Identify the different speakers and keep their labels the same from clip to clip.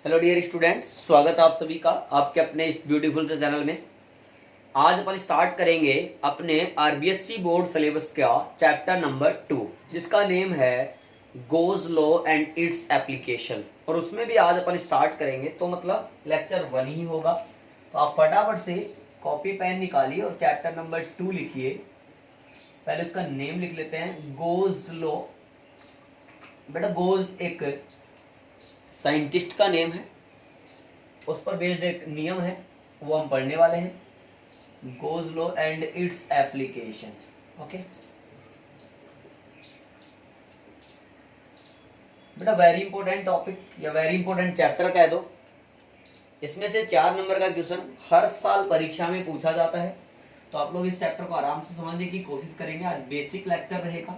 Speaker 1: Hello dear students, स्वागत है आप सभी का आपके अपने इस ब्यूटीफुल से चैनल में। आज अपन स्टार्ट करेंगे अपने आरबीएससी बोर्ड सिलेबस का चैप्टर नंबर 2 जिसका नेम है goes law and its application. और उसमें भी आज अपन स्टार्ट करेंगे तो मतलब लेक्चर 1 ही होगा। तो आप फटाफट से कॉपी पेन निकालिए और चैप्टर नंबर 2 लिखिए। पहले उसका नेम लिख लेते हैं, गोज लॉ। बेटा गोज एक साइंटिस्ट का नेम है, उस पर बेस्ड एक नियम है, वो हम पढ़ने वाले हैं। Goes law and its application. Okay बेटा, वेरी इंपॉर्टेंट टॉपिक या वेरी इंपॉर्टेंट चैप्टर कह दो। इसमें से 4 नंबर का क्वेश्चन हर साल परीक्षा में पूछा जाता है, तो आप लोग इस चैप्टर को आराम से समझने की कोशिश करेंगे। आज बेसिक लेक्चर रहेगा,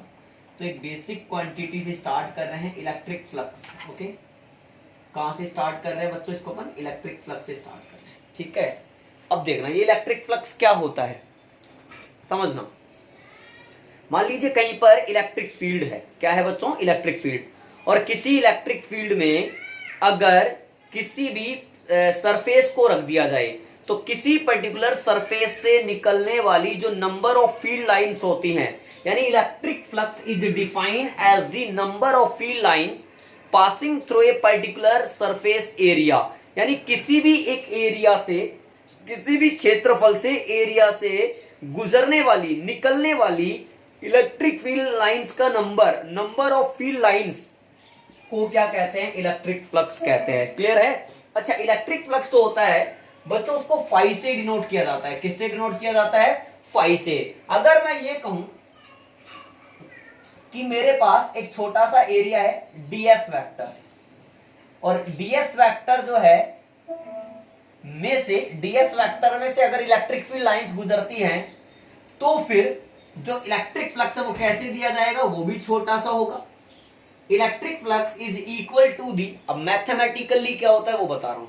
Speaker 1: तो एक बेसिक क्वांटिटी से स्टार्ट कर रहे हैं, इलेक्ट्रिक फ्लक्स। ओके, कहां से स्टार्ट कर रहे हैं बच्चों? इसको अपन इलेक्ट्रिक फ्लक्स से स्टार्ट कर रहे हैं। ठीक है, अब देखना ये इलेक्ट्रिक फ्लक्स क्या होता है, समझना। मान लीजिए कहीं पर इलेक्ट्रिक फील्ड है। क्या है बच्चों? Electric field. और किसी इलेक्ट्रिक फील्ड में अगर किसी भी सरफेस को रख दिया जाए, तो किसी पर्टिकुलर सरफेस से निकलने वाली जो नंबर ऑफ फील्ड लाइंस होती हैं, यानी electric flux is defined as the number of field lines passing through a particular surface area. यानी किसी भी एक एरिया से, किसी भी क्षेत्रफल से, एरिया से गुजरने वाली, निकलने वाली इलेक्ट्रिक फील्ड लाइंस का नंबर ऑफ फील्ड लाइंस को क्या कहते हैं? इलेक्ट्रिक फ्लक्स कहते हैं। क्लियर है? अच्छा, इलेक्ट्रिक फ्लक्स तो होता है बच्चों, उसको फाई से डिनोट किया जाता है। किससे डिनोट किया जाता है? फाई से। अगर मैं ये कहूं कि मेरे पास एक छोटा सा एरिया है डीएस वेक्टर, और डीएस वेक्टर जो है में से, डीएस वेक्टर में से अगर इलेक्ट्रिक फील्ड लाइंस गुजरती हैं, तो फिर जो इलेक्ट्रिक फ्लक्स है वो कैसे दिया जाएगा? वो भी छोटा सा होगा। Electric flux is equal to the, अब मैथमेटिकली क्या होता है वो बता रहा हूं।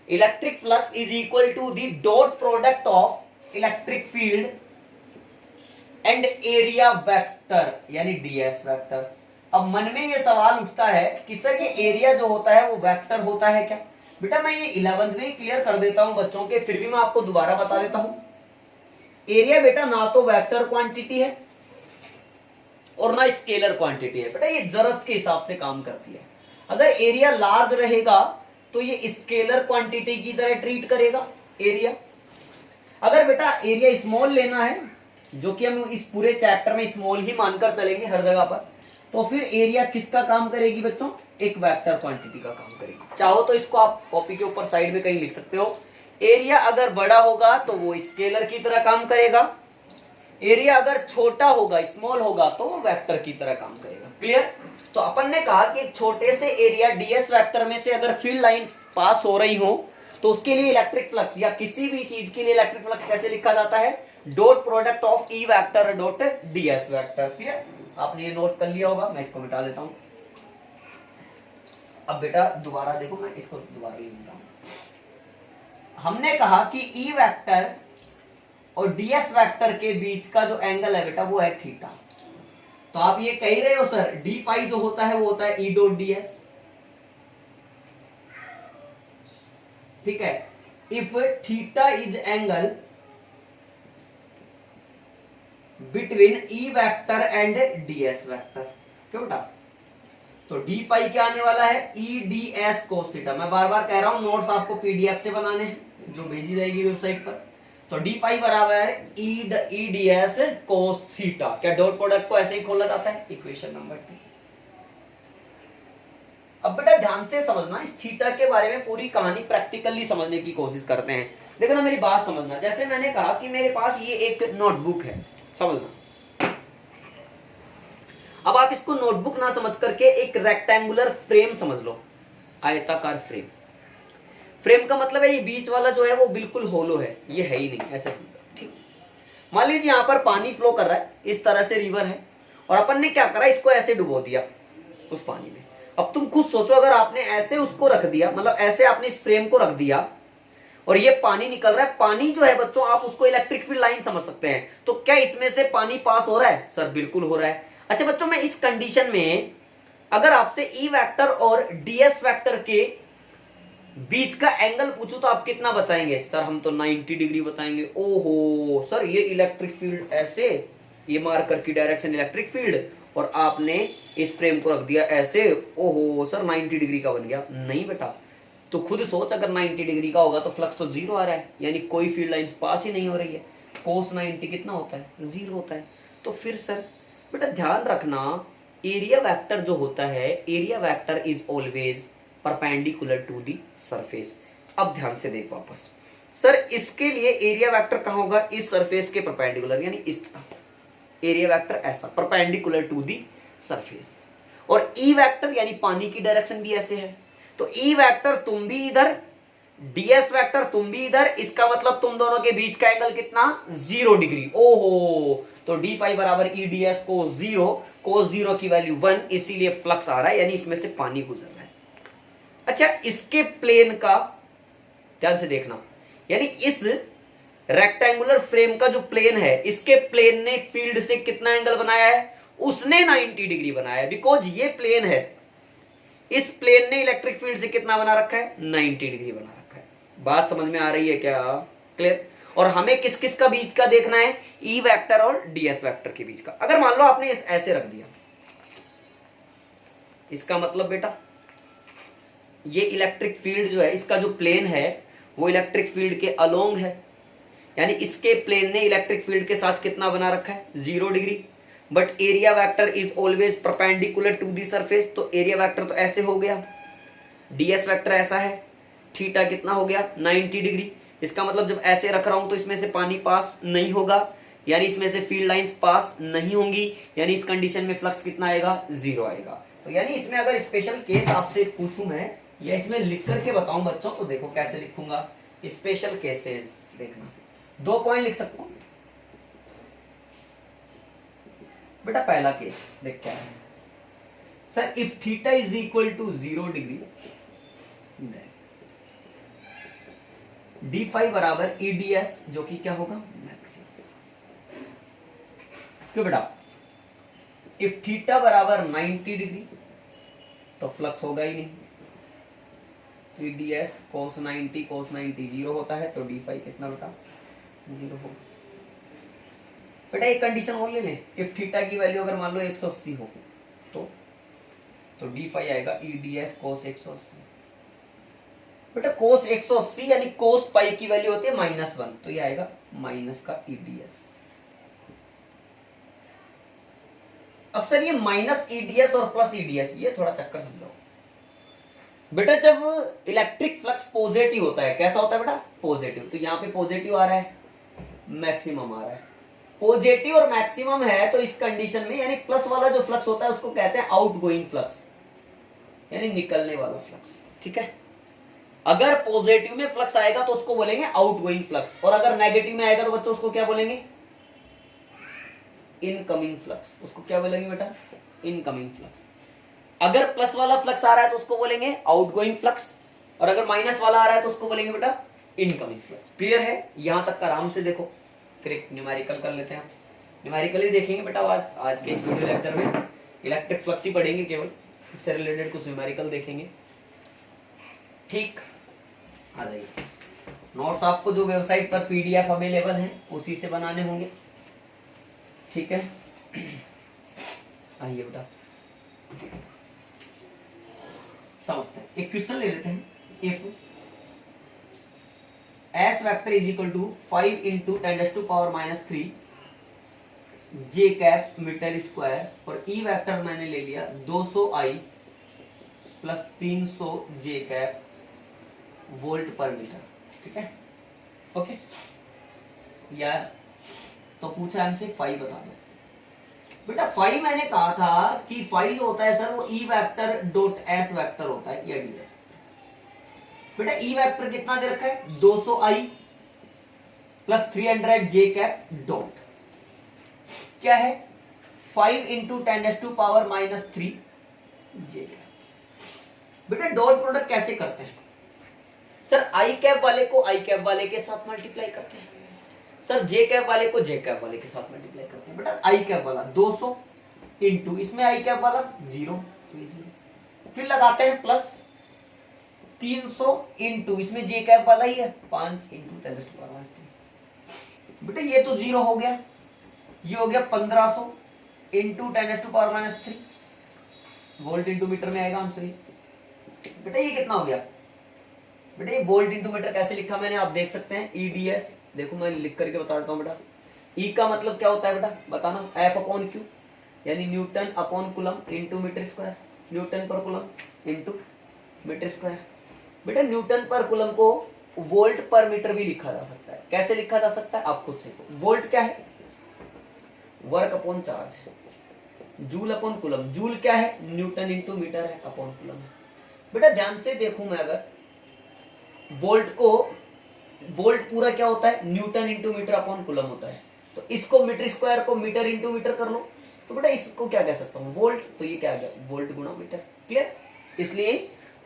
Speaker 1: Electric flux is equal to the dot product of electric field and area vector, यानी डीएस वेक्टर। अब मन में ये सवाल उठता है कि सर ये एरिया जो होता है वो वेक्टर होता है क्या? बेटा मैं ये 11th में ही क्लियर कर देता हूं बच्चों के, फिर भी मैं आपको दोबारा बता देता हूं। एरिया बेटा ना तो वेक्टर क्वांटिटी है और ना स्केलर क्वांटिटी है। बेटा ये जरूरत के हिसाब से काम करती है। अगर एरिया लार्ज रहेगा तो ये स्केलर क्वांटिटी की तरह ट्रीट करेगा एरिया। अगर बेटा एरिया स्मॉल लेना है, जो कि हम इस पूरे चैप्टर में स्मॉल ही मानकर चलेंगे हर जगह पर, तो फिर एरिया किसका काम करेगी बच्चों? एक वेक्टर क्वांटिटी का काम करेगी। चाहो तो इसको आप कॉपी के ऊपर साइड में कहीं लिख सकते हो। एरिया अगर बड़ा होगा तो वो स्केलर की तरह काम करेगा, एरिया अगर छोटा होगा, स्मॉल होगा, तो वो वेक्टर की तरह काम करेगा। क्लियर? तो अपन ने कहा कि एक छोटे से एरिया डीएस वेक्टर में से अगर फील्ड लाइंस पास हो रही हो, तो उसके लिए इलेक्ट्रिक फ्लक्स, या किसी भी चीज के लिए इलेक्ट्रिक फ्लक्स कैसे लिखा जाता है? Dot product of E vector dot DS vector. Clear? आपने ये नोट कर लिया होगा, मैं इसको मिटा देता हूं। अब बेटा दोबारा देखो, मैं इसको दोबारा लिख देता हूं। हमने कहा कि ई वेक्टर और डीएस वेक्टर के बीच का जो एंगल है बेटा वो है थीटा। तो आप ये कह रहे हो सर डी फाई जो होता है वो होता है ई डॉट डीएस। ठीक है, if theta is angle between E vector and DS vector. क्यों बेटा? तो डी फाई क्या आने वाला है? E D S cos theta. मैं बार बार कह रहा हूं, नोट्स आपको पीडीएफ से बनाने हैं जो भेजी जाएगी वेबसाइट पर। तो डी फाई बराबर है E D S cos theta. क्या डॉट प्रोडक्ट को ऐसे ही खोला जाता है? Equation number 2। अब बेटा ध्यान से समझना, इस थीटा के बारे में पूरी कहानी प्रैक्टिकली समझने की कोशिश करते हैं। देखो ना, मेरी बात समझना। जैसे मैंने कहा कि मेरे पास ये एक नोटबुक है, समझना। अब आप इसको नोटबुक ना समझ करके एक रेक्टेंगुलर फ्रेम समझ लो, आयताकार फ्रेम। फ्रेम का मतलब है ये बीच वाला जो है वो बिल्कुल होलो है, ये है ही नहीं, ऐसे। ठीक, मान लीजिए यहां पर पानी फ्लो कर रहा है, इस तरह से रिवर है, और अपन ने क्या करा, इसको ऐसे डुबो दिया उस पानी में। अब तुम खुद सोचो, अगर आपने ऐसे उसको रख दिया, मतलब ऐसे आपने इस फ्रेम को रख दिया और ये पानी निकल रहा है, पानी जो है बच्चों आप उसको इलेक्ट्रिक फील्ड लाइन समझ सकते हैं। तो क्या इसमें से पानी पास हो रहा है? सर बिल्कुल हो रहा है। अच्छा बच्चों, मैं इस कंडीशन में अगर आपसे ई वेक्टर और डीएस वेक्टर के बीच का एंगल पूछो तो आप कितना बताएंगे? सर हम तो 90 डिग्री बताएंगे। ओहो सर ये इलेक्ट्रिक फील्ड ऐसे, ये मार्कर की डायरेक्शन इलेक्ट्रिक फील्ड, और आपने इस फ्रेम को रख दिया ऐसे, ओहो सर 90 डिग्री का बन गया। नहीं बेटा, तो खुद सोच, अगर 90 डिग्री का होगा तो फ्लक्स तो जीरो आ रहा है, यानी कोई फील्ड लाइंस पास ही नहीं हो रही है। कोस 90 कितना होता है? जीरो होता है। तो फिर सर बेटा ध्यान रखना, एरिया वेक्टर जो होता है, area vector is always perpendicular to the surface. अब ध्यान से देख वापस, सर इसके लिए एरिया वेक्टर कहां होगा? इस सरफेस के परपेंडिकुलर, यानी इस तरफ एरिया वेक्टर ऐसा परपेंडिकुलर टू दी सरफेस। और ई वेक्टर यानी पानी की डायरेक्शन भी ऐसे है, तो ई वेक्टर तुम भी इधर, डीएस वेक्टर तुम भी इधर, इसका मतलब तुम दोनों के बीच का एंगल कितना? 0 डिग्री। ओहो, तो डी फाई बराबर ई डी एस को 0, कोस 0 की वैल्यू 1, इसीलिए फ्लक्स आ रहा है, यानी इसमें से पानी गुजर रहा है। अच्छा, इसके प्लेन का ध्यान से देखना, यानी इस रेक्टेंगुलर फ्रेम का जो प्लेन है, इसके प्लेन ने फील्ड से कितना एंगल बनाया है? उसने 90 डिग्री बनाया है, बिकॉज ये प्लेन है, इस प्लेन ने इलेक्ट्रिक फील्ड से कितना बना रखा है? 90 डिग्री बना रखा है। बात समझ में आ रही है क्या? क्लियर? और हमें किस किस का बीच का देखना है? ई वेक्टर और डीएस वेक्टर के बीच का। अगर मान लो आपने ऐसे रख दिया, इसका मतलब बेटा ये इलेक्ट्रिक फील्ड जो है, इसका जो प्लेन है वो इलेक्ट्रिक फील्ड के अलोंग है, यानी इसके प्लेन ने इलेक्ट्रिक फील्ड के साथ कितना बना रखा है? 0 degree. But area vector is always perpendicular to the surface, तो एरिया वेक्टर तो ऐसे हो गया, डीएस वेक्टर ऐसा है, थीटा कितना हो गया? 90 डिग्री। इसका मतलब जब ऐसे रख रहा हूं तो इसमें से पानी पास नहीं होगा, यानी इसमें से फील्ड लाइंस पास नहीं होंगी, यानी इस कंडीशन में फ्लक्स कितना आएगा? 0 आएगा। तो यानी इसमें अगर स्पेशल केस आपसे पूछूं मैं, या इसमें लिख करके बताऊं बच्चों, तो देखो कैसे लिखूंगा। स्पेशल केसेस देखना, 2 पॉइंट लिख सकता हूं बेटा। पहला केस देख क्या है sir, if theta is equal to 0 degree, D phi बराबर ई डी एस, जो कि क्या होगा? मैक्सिमम। क्यों बेटा? इफ थीटा बराबर 90 डिग्री तो फ्लक्स होगा ही नहीं, ई डी एस कोस 90 0 होता है, तो डी फाई कितना बेटा? 0 होगा। बेटा एक कंडीशन और ले लें, इफ थीटा की वैल्यू अगर मान लो 180 हो तो डी फाई आएगा ई डी एस कोस 180। बेटा कोस 180 यानी कोस पाई की वैल्यू होती है -1, तो ये आएगा माइनस का ई डी एस। अब सर ये माइनस ई डी एस और प्लस ई डी एस, ये थोड़ा चक्कर समझाओ बेटा। जब इलेक्ट्रिक फ्लक्स पॉजिटिव होता है, कैसा होता है बेटा? पॉजिटिव, तो यहाँ पे पॉजिटिव आ रहा है, मैक्सिमम आ रहा है। पॉजिटिव और मैक्सिमम है, तो इस कंडीशन में यानी प्लस वाला जो फ्लक्स होता है उसको कहते हैं आउटगोइंग फ्लक्स, यानी निकलने वाला फ्लक्स। ठीक है, अगर पॉजिटिव में फ्लक्स आएगा तो उसको बोलेंगे आउटगोइंग फ्लक्स, और अगर नेगेटिव में आएगा तो बच्चों उसको क्या बोलेंगे? Incoming flux. उसको क्या बोलेंगे बेटा? Incoming flux. अगर प्लस वाला फ्लक्स आ रहा है तो उसको बोलेंगे आउटगोइंग फ्लक्स, और अगर माइनस वाला आ रहा है तो उसको बोलेंगे बेटा इनकमिंग फ्लक्स। क्लियर है? यहां तक आराम से देखो, फिर एक न्यूमेरिकल कर लेते हैं। न्यूमेरिकल ही देखेंगे बेटा आज के इस वीडियो लेक्चर में, इलेक्ट्रिक फ्लक्स ही पढ़ेंगे केवल, इससे रिलेटेड कुछ न्यूमेरिकल देखेंगे। ठीक, आ जाइए। नोट्स आपको जो वेबसाइट पर पीडीएफ अवेलेबल है उसी से बनाने होंगे। ठीक है, आइए बेटा समझते हैं। एक क्वेश्चन ले लेते हैं। If S vector is equal to 5 into 10⁻³ J cap metre square, और ई वेक्टर मैंने ले लिया 200i plus 300 J cap volt per metre. ठीक है, ओके। या तो पूछा हमसे फाई बता दो बेटा। फाई मैंने कहा था कि फाई जो होता है सर वो E vector dot S vector होता है, या डी एस। बेटा ई वेक्टर कितना दे रखा है? 200i plus 300 J cap dot क्या है? 5 इंटू 10⁻³ जे कैप। बेटा डॉट प्रोडक्ट कैसे करते हैं सर? आई कैप वाले को आई कैप वाले के साथ मल्टीप्लाई करते हैं सर, जे कैप वाले को जे कैप वाले के साथ मल्टीप्लाई करते हैं। बेटा आई कैप वाला 200 इंटू इसमें आई कैप वाला 0, फिर लगाते हैं प्लस 300 इंटू इसमें जे कैप वाला ही है 5 इंटू 10⁻³ बेटा ये तो 0 हो गया, ये हो गया 1500 इंटू 10⁻³ वोल्ट इंटू मीटर में आएगा आंसर ये। बेटा ये कितना हो गया, बेटा ये वोल्ट इंटू मीटर कैसे लिखा मैंने आप देख सकते हैं EDS, देखो मैं लिख करके बता देता हूँ बेटा। E का मतलब क्या होता है बेटा बताना, F/Q यानी newton upon coulomb into metre square, newton per coulomb into metre square. बेटा न्यूटन पर कूलम को वोल्ट पर मीटर भी लिखा जा सकता है, कैसे लिखा जा सकता है आप खुद सीखो। वोल्ट क्या है, वर्क अपॉन चार्ज है। जूल अपॉन कूलम, जूल क्या है न्यूटन इंटू मीटर है अपॉन कूलम है। बेटा ध्यान से देखूं मैं, अगर वोल्ट को, वोल्ट पूरा क्या होता है newton into metre upon coulomb होता है, तो इसको मीटर स्क्वायर को मीटर इंटू मीटर कर लो, तो बेटा इसको क्या कह सकता हूँ वोल्ट, तो ये क्या आ गया वोल्ट गुणा मीटर। क्लियर, इसलिए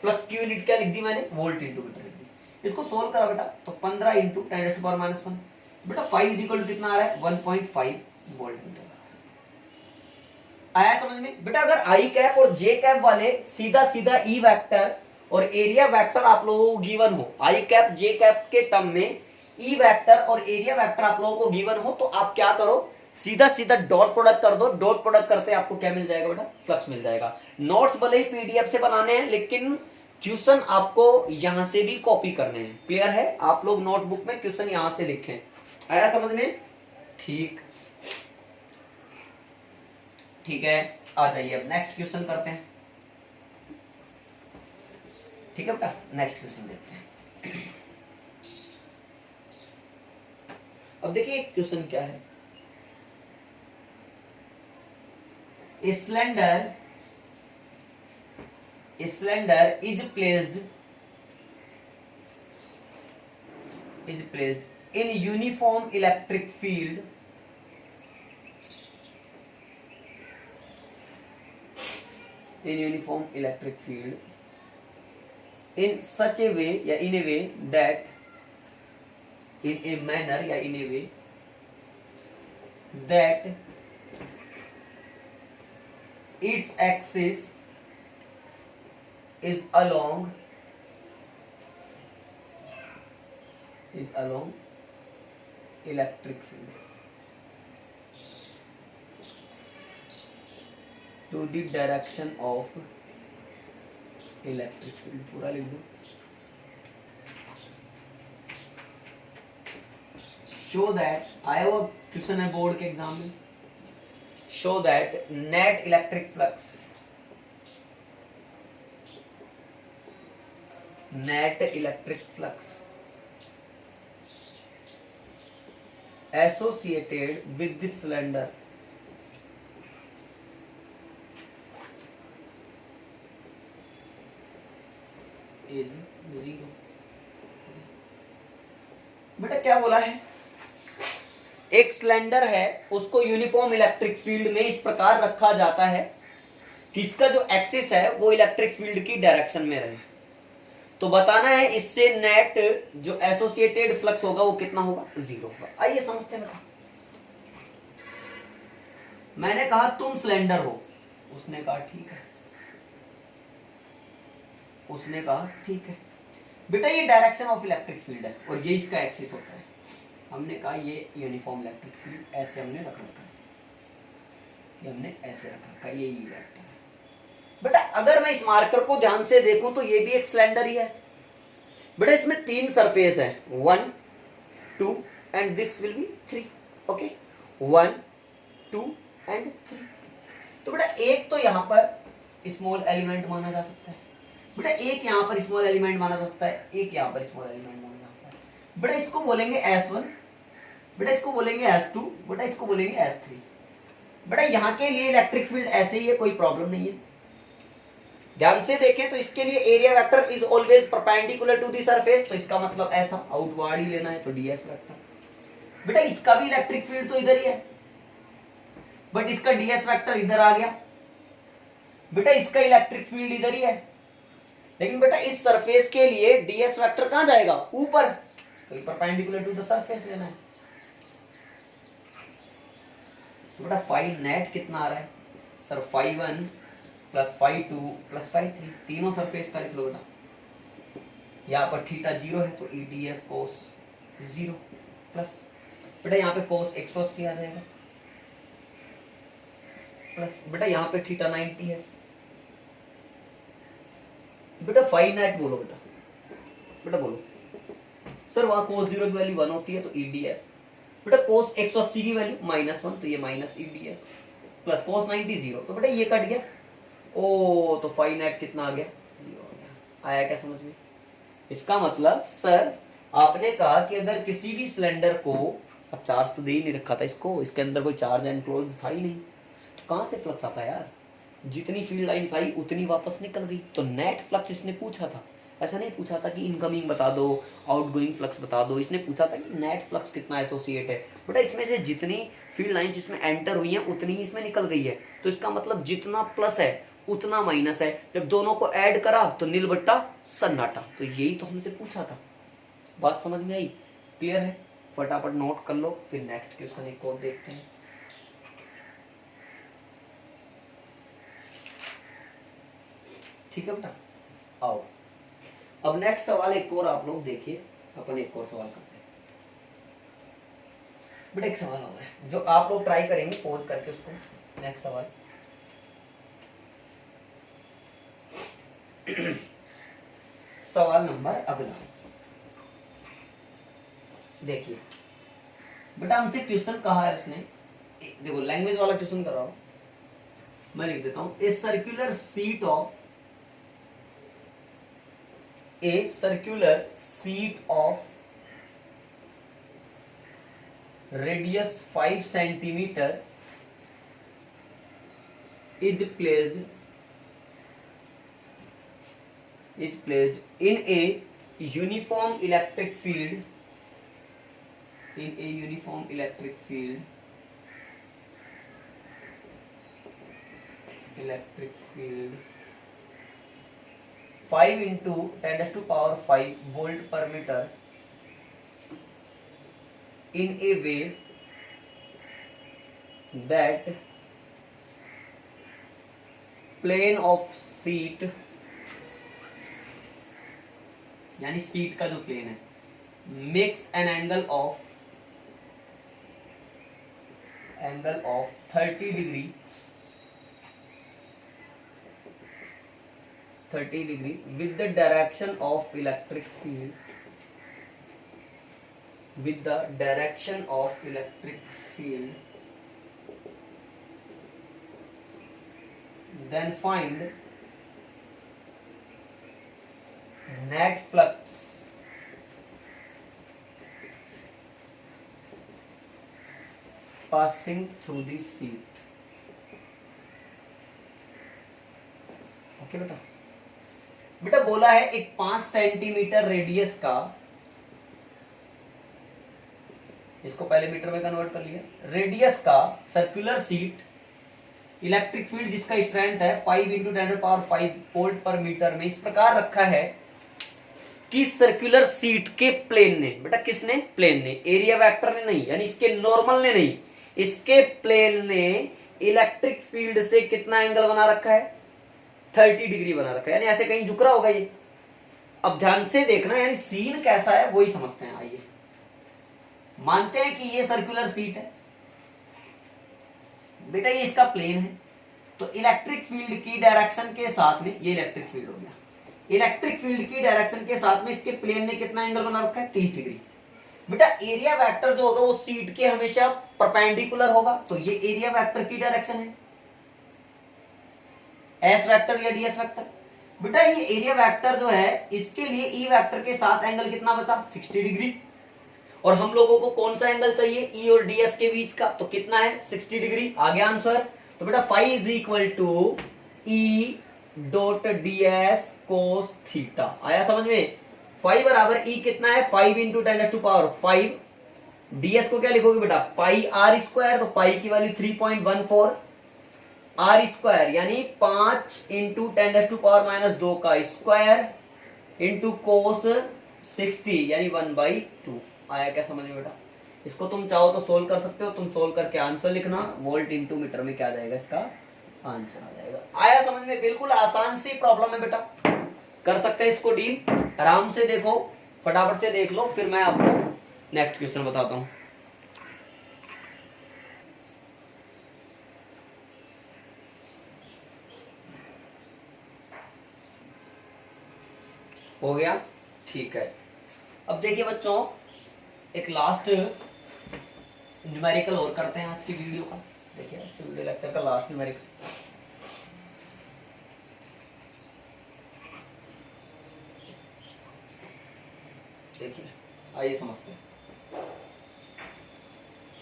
Speaker 1: फ्लक्स की यूनिट क्या लिख दी मैंने, वोल्ट इंटू मीटर लिख दी। इसको सोल्व करा बेटा तो 15 इंटू 10⁻⁻1 बेटा 5 इज इक्वल टू कितना आ रहा है 1.5 वोल्ट मीटर। आया समझ में बेटा। अगर आई कैप और जे कैप वाले सीधा सीधा ई वेक्टर और एरिया वेक्टर आप लोगों को गिवन हो, आई कैप जे कैप के टर्म में ई वेक्टर और एरिया वेक्टर आप लोगों को गिवन हो, तो आप क्या करो सीधा सीधा डॉट प्रोडक्ट कर दो। डॉट प्रोडक्ट करते आपको क्या मिल जाएगा बेटा, फ्लक्स मिल जाएगा। नोट्स भले ही पीडीएफ से बनाने हैं, लेकिन क्वेश्चन आपको यहां से भी कॉपी करने हैं। क्लियर है, आप लोग नोटबुक में क्वेश्चन यहां से लिखें। आया समझ में, ठीक ठीक है। आ जाइए अब नेक्स्ट क्वेश्चन करते हैं। ठीक है बेटा, नेक्स्ट क्वेश्चन देखते हैं। अब देखिए क्वेश्चन क्या है, cylinder is placed in uniform electric field in such a way या in a way that in a manner या in a way that its axis is along electric field to the direction of electric field। पूरा लिख दो। show that, आया वो question है board के exam में, show that net electric flux associated with this cylinder is 0। बेटा क्या बोला है, एक सिलेंडर है उसको यूनिफॉर्म इलेक्ट्रिक फील्ड में इस प्रकार रखा जाता है कि इसका जो एक्सिस है वो इलेक्ट्रिक फील्ड की डायरेक्शन में रहे। तो बताना है इससे नेट जो एसोसिएटेड फ्लक्स होगा वो कितना होगा, 0 होगा। आइए समझते हैं। मैंने कहा तुम सिलेंडर हो, उसने कहा ठीक है, उसने कहा ठीक है बेटा ये डायरेक्शन ऑफ इलेक्ट्रिक फील्ड है और ये इसका एक्सिस होता है। हमने कहा ये यूनिफॉर्म इलेक्ट्रिक फील्ड ऐसे हमने रख रखा है, ये हमने ऐसे रख रखा है, ये ई वेक्टर है। बेटा अगर मैं इस मार्कर को ध्यान से देखूं तो ये भी एक सिलेंडर ही है। बेटा इसमें 3 सरफेस है, 1 2 and this will be 3। Okay 1 2 and 3। तो बेटा एक तो यहां पर स्मॉल एलिमेंट माना जा सकता है, बेटा एक यहां पर स्मॉल एलिमेंट माना जा सकता है, एक यहां पर स्मॉल एलिमेंट माना जा सकता है। बेटा इसको बोलेंगे S1, बेटा इसको बोलेंगे S2, बेटा इसको बोलेंगे S3। बेटा यहां के लिए इलेक्ट्रिक फील्ड ऐसे ही है, कोई प्रॉब्लम नहीं है। ध्यान से देखें तो इसके लिए area vector is always perpendicular to the surface, तो इसका मतलब ऐसा आउटवर्ड ही लेना है, तो ds वेक्टर। बेटा इसका भी इलेक्ट्रिक फील्ड तो इधर ही है, बट इसका ds वेक्टर इधर आ गया। बेटा इसका इलेक्ट्रिक फील्ड इधर ही है, लेकिन बेटा इस सरफेस के लिए ds वेक्टर कहां जाएगा, ऊपर, तो परपेंडिकुलर टू द सरफेस लेना है। तो बेटा फाई नेट कितना आ रहा है sir, phi 1 plus phi 2 plus phi 3, तीनों सरफेस का लिख लो बेटा। यहाँ पर थीटा 0 है तो EDS कोस 0 प्लस बेटा यहाँ पे कोस 180 आ जाएगा प्लस बेटा यहाँ पे थीटा 90 है बेटा फाई नेट बोलो बेटा, बेटा बोलो सर वहां कोस 0 की वैल्यू 1 होती है तो EDS बेटा कोस 180 की वैल्यू -1 तो ये माइनस EDS प्लस कोस 90 0 तो बेटा ये कट गया। ओ तो फाई नेट कितना आ गया 0 आ गया। आया क्या समझ में? इसका मतलब सर आपने कहा कि अगर किसी भी सिलेंडर को, अब चार्ज तो दे ही नहीं रखा था इसको, इसके अंदर कोई चार्ज एनक्लोज था ही नहीं, तो कहां से फ्लक्स आता यार? जितनी फील्ड लाइंस आई उतनी वापस निकल रही। तो नेट फ्लक्स इसने पूछा था, ऐसा नहीं पूछा था कि इनकमिंग बता दो, आउटगोइंग फ्लक्स बता दो। इसने पूछा था कि नेट फ्लक्स कितना एसोसिएट है। बेटा इसमें से जितनी फील्ड लाइंस इसमें एंटर हुई हैं उतनी ही इसमें निकल गई है। तो इसका मतलब जितना प्लस है उतना माइनस है। जब दोनों को ऐड करा तो नील बट्टा सन्नाटा। तो यही तो हमसे पूछा था। बात समझ में आई? क्लियर है? फटाफट नोट कर लो, फिर नेक्स्ट क्वेश्चन एक और देखते हैं। ठीक है बेटा, आओ अब नेक्स्ट सवाल एक और आप लोग देखिए। अपन एक और सवाल करते हैं बेटा। एक सवाल और है जो आप लोग ट्राई करेंगे पॉज करके उसको। नेक्स्ट सवाल सवाल नंबर अगला देखिए बेटा। हमसे क्वेश्चन कहा है इसने, देखो लैंग्वेज वाला क्वेश्चन कर रहा हूं मैं, लिख देता हूं। A circular seat of radius 5 centimeter is placed in a uniform electric field 5 into 10⁵ volt per meter in a way that plane of seat, यानी सीट का जो प्लेन है, makes an angle of 30 degree with the direction of electric field then find net flux passing through the seat। Okay बेटा, बेटा बोला है एक 5 centimetre radius का, इसको पहले मीटर में कन्वर्ट कर लिया, रेडियस का सर्कुलर सीट, इलेक्ट्रिक फील्ड जिसका स्ट्रेंथ है 5 इंटू 10⁵ वोल्ट पर मीटर में इस प्रकार रखा है कि सर्कुलर सीट के प्लेन ने, बेटा किसने? प्लेन ने, एरिया वेक्टर ने नहीं, यानी इसके नॉर्मल ने नहीं, इसके प्लेन ने इलेक्ट्रिक फील्ड से कितना एंगल बना रखा है? 30 डिग्री बना रखा है, यानी ऐसे कहीं झुक रहा होगा ये। अब ध्यान से देखना, यानी सीन कैसा है वही समझते हैं। आइए मानते हैं कि ये सर्कुलर सीट है बेटा, ये इसका प्लेन है, तो इलेक्ट्रिक फील्ड की डायरेक्शन के साथ में, ये इलेक्ट्रिक फील्ड हो गया, इलेक्ट्रिक फील्ड की डायरेक्शन के साथ में इसके प्लेन ने कितना एंगल बना रखा है? 30 डिग्री। बेटा एरिया वेक्टर जो होगा वो सीट के हमेशा परपेंडिकुलर होगा, तो ये एरिया वेक्टर की डायरेक्शन है, एस वेक्टर या डीएस वेक्टर। बेटा ये एरिया वेक्टर जो है इसके लिए ई वेक्टर के साथ एंगल कितना बचा? 60 डिग्री। और हम लोगों को कौन सा एंगल चाहिए? ई और डीएस के बीच का, तो कितना है? 60 डिग्री। आ गया आंसर। तो बेटा phi is equal to E dot DS cos theta. आया समझ में? फाई बराबर ई कितना है? 5 इंटू 10⁵। डीएस को क्या लिखोगे बेटा? पाई आर स्क्वायर, तो पाई की वैल्यू 3.14 आर स्क्वायर, यानी 5 इंटू 10⁻² का स्क्वायर इंटू कोस 60 यानी 1/2। आया क्या समझ में बेटा? इसको तुम चाहो तो सोल्व कर सकते हो, तुम सोल्व करके आंसर लिखना, वोल्ट इंटू मीटर में क्या आ जाएगा इसका आंसर आ जाएगा। आया समझ में? बिल्कुल आसान सी प्रॉब्लम है बेटा। कर सकते हैं इसको डील। आराम से देखो, फटाफट से देख लो, फिर मैं आपको नेक्स्ट क्वेश्चन बताता हूं। हो गया, ठीक है। अब देखिए बच्चों, एक लास्ट न्यूमेरिकल और करते हैं आज की वीडियो का। देखिए आज के वीडियो लेक्चर का लास्ट न्यूमेरिकल। देखिए आइए समझते हैं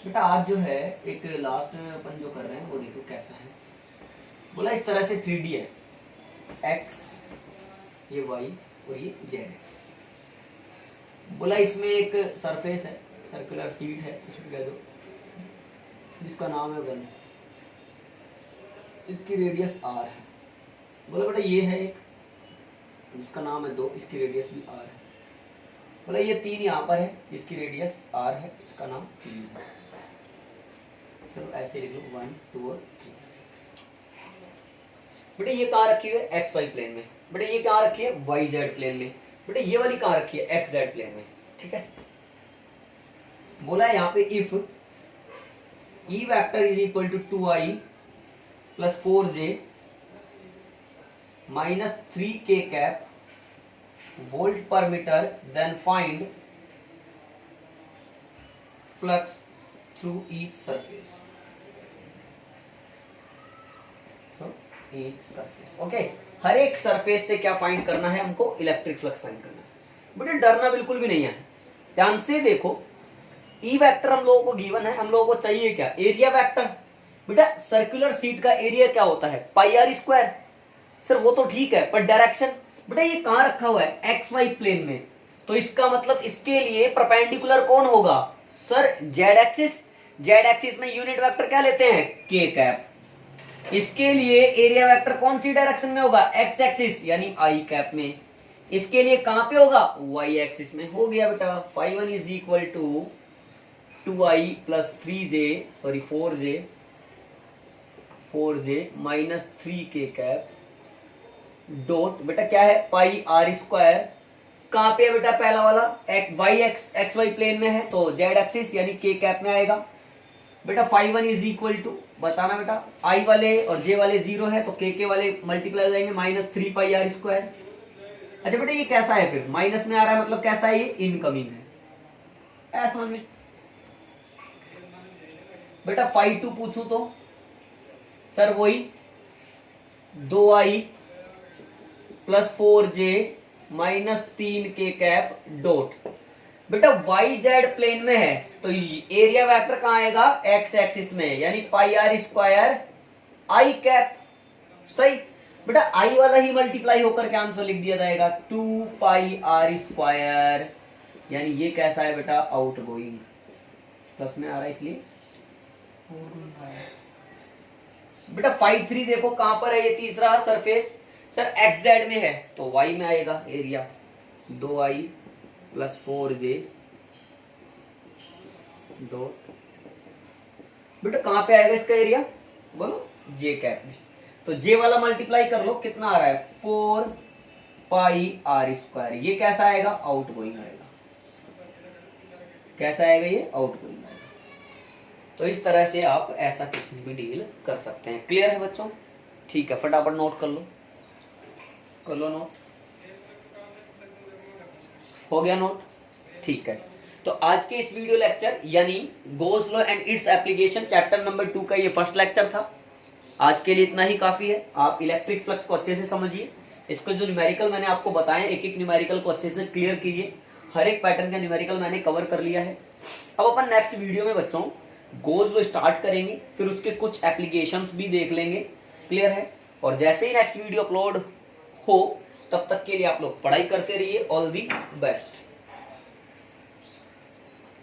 Speaker 1: बेटा। आज जो है एक लास्ट अपन जो कर रहे हैं वो देखो कैसा है। बोला इस तरह से 3D है, x ये y और ये zx। बोला इसमें एक सरफेस है, सर्कुलर शीट है, इसको कह दो, जिसका नाम है 1, इसकी रेडियस r है। बोला बेटा ये है एक, जिसका नाम है 2, इसकी रेडियस भी r है। बोला ये 3 यहाँ पर है, इसकी रेडियस r है, इसका नाम 3 है। चलो ऐसे लिख लो 1 2 और 3। बेटा ये कहाँ रखी है? एक्स वाई प्लेन में। बेटा ये कहाँ रखी है? वाई जेड प्लेन में। बेटा ये वाली कहाँ रखी है? एक्स जेड प्लेन में। ठीक है। बोला है यहाँ पे if E vector is equal to 2i plus 4j minus 3k cap volt per metre, then find flux through each surface. Each surface, okay. हर एक सरफेस से क्या फाइंड करना है हमको? इलेक्ट्रिक फ्लक्स फाइंड करना है। बेटा डरना बिल्कुल भी नहीं है, ध्यान से देखो। ई वेक्टर हम लोगों को गिवन है, हम लोगों को चाहिए क्या? Area vector. बेटा सर्कुलर शीट का एरिया क्या होता है? Pi R square. सर वो तो ठीक है, पर डायरेक्शन बेटा ये कहां रखा हुआ है? एक्स वाई प्लेन में। तो इसका मतलब इसके लिए परपेंडिकुलर कौन होगा? Sir Z axis. Z axis में यूनिट वेक्टर क्या लेते हैं? के कैप। इसके लिए एरिया वेक्टर कौन सी डायरेक्शन में होगा? एक्स एक्सिस यानी आई कैप में। इसके लिए कहां पे होगा? वाई एक्सिस में। हो गया बेटा। Phi 1 is equal to 2i plus 4j minus 3k cap dot, बेटा क्या है? Pi R square. कहां पे है बेटा? पहला वाला एक्स वाई प्लेन में है, तो जेड एक्सिस यानी के कैप में आएगा। बेटा फाई 1 इज इक्वल टू, बताना बेटा, आई वाले और जे वाले 0 है तो के वाले मल्टीप्लाई हो जाएंगे, माइनस 3 पाई आर स्क्वायर। अच्छा बेटा ये कैसा है? फिर माइनस में आ रहा है, मतलब कैसा है? ये इनकमिंग है। ऐसा समझ में। बेटा फाई 2 पूछूं तो सर वही 2i plus 4j minus 3k cap dot. बेटा वाई जेड प्लेन में है तो एरिया वेक्टर कहां आएगा? एक्स एक्सिस में, यानी पाई आर स्क्वायर आई कैप। सही। बेटा आई वाला ही मल्टीप्लाई होकर के आंसर लिख दिया जाएगा 2 पाई आर स्क्वायर, यानी ये कैसा है बेटा? आउटगोइंग। प्लस में आ रहा है इसलिए। बेटा फाई 3 देखो कहां पर है? ये तीसरा सरफेस सर एक्स जेड में है तो वाई में आएगा area 2i plus 4j dot. बेटा कहां पे आएगा इसका एरिया? बोलो जे कैप में। तो जे वाला मल्टीप्लाई कर लो, कितना आ रहा है? 4 पाई आर स्क्वायर। ये कैसा आएगा? आउटगोइंग आएगा। कैसा आएगा? ये आउटगोइंग आएगा। तो इस तरह से आप ऐसा क्वेश्चन भी डील कर सकते हैं। क्लियर है बच्चों? ठीक है, फटाफट नोट कर लो, कर लो नोट। हो गया नोट? ठीक है। तो आज के इस वीडियो लेक्चर यानी Gauss law and its application chapter number 2 का ये फर्स्ट लेक्चर था। आज के लिए इतना ही काफी है। आप इलेक्ट्रिक फ्लक्स को अच्छे से समझिए। इसको जो न्यूमेरिकल मैंने आपको बताया, एक एक न्यूमेरिकल को अच्छे से क्लियर कीजिए। हर एक पैटर्न का न्यूमेरिकल मैंने कवर कर लिया है। अब अपन नेक्स्ट वीडियो में बच्चों गोस लॉ स्टार्ट करेंगे, फिर उसके कुछ एप्लीकेशंस भी देख लेंगे। क्लियर है? और जैसे ही नेक्स्ट वीडियो अपलोड हो तब तक के लिए आप लोग पढ़ाई करते रहिए। All the best.